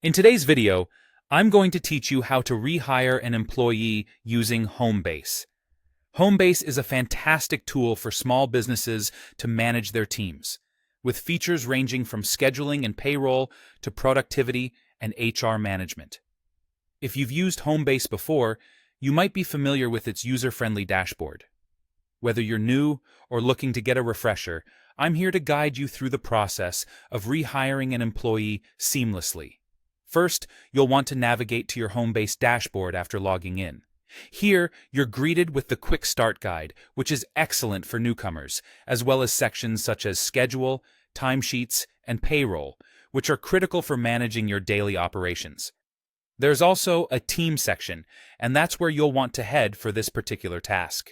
In today's video, I'm going to teach you how to rehire an employee using Homebase. Homebase is a fantastic tool for small businesses to manage their teams, with features ranging from scheduling and payroll to productivity and HR management. If you've used Homebase before, you might be familiar with its user-friendly dashboard. Whether you're new or looking to get a refresher, I'm here to guide you through the process of rehiring an employee seamlessly. First, you'll want to navigate to your Homebase dashboard after logging in. Here, you're greeted with the Quick Start Guide, which is excellent for newcomers, as well as sections such as Schedule, Timesheets, and Payroll, which are critical for managing your daily operations. There's also a Team section, and that's where you'll want to head for this particular task.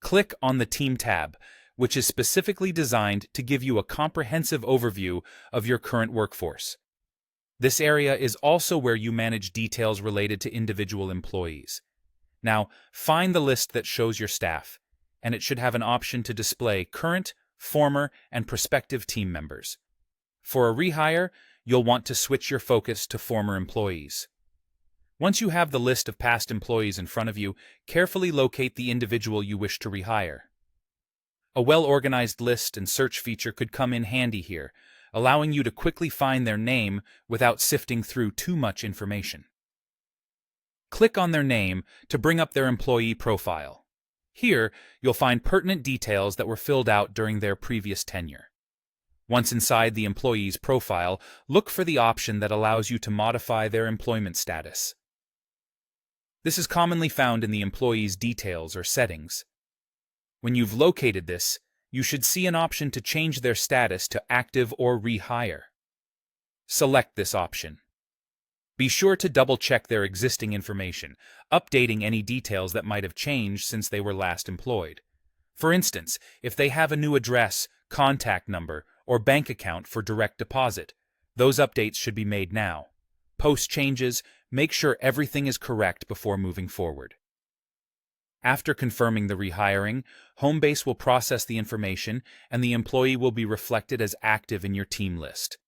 Click on the Team tab, which is specifically designed to give you a comprehensive overview of your current workforce. This area is also where you manage details related to individual employees. Now, find the list that shows your staff, and it should have an option to display current, former, and prospective team members. For a rehire, you'll want to switch your focus to former employees. Once you have the list of past employees in front of you, carefully locate the individual you wish to rehire. A well-organized list and search feature could come in handy here, allowing you to quickly find their name without sifting through too much information. Click on their name to bring up their employee profile. Here, you'll find pertinent details that were filled out during their previous tenure. Once inside the employee's profile, look for the option that allows you to modify their employment status. This is commonly found in the employee's details or settings. When you've located this, you should see an option to change their status to active or rehire. Select this option. Be sure to double-check their existing information, updating any details that might have changed since they were last employed. For instance, if they have a new address, contact number, or bank account for direct deposit, those updates should be made now. Post changes, make sure everything is correct before moving forward. After confirming the rehiring, Homebase will process the information and the employee will be reflected as active in your team list.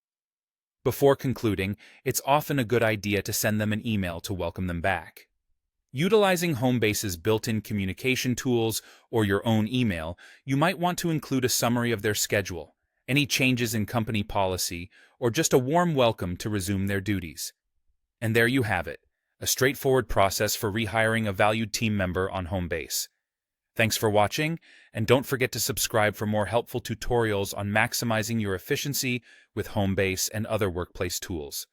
Before concluding, it's often a good idea to send them an email to welcome them back. Utilizing Homebase's built-in communication tools or your own email, you might want to include a summary of their schedule, any changes in company policy, or just a warm welcome to resume their duties. And there you have it. A straightforward process for rehiring a valued team member on Homebase. Thanks for watching, and don't forget to subscribe for more helpful tutorials on maximizing your efficiency with Homebase and other workplace tools.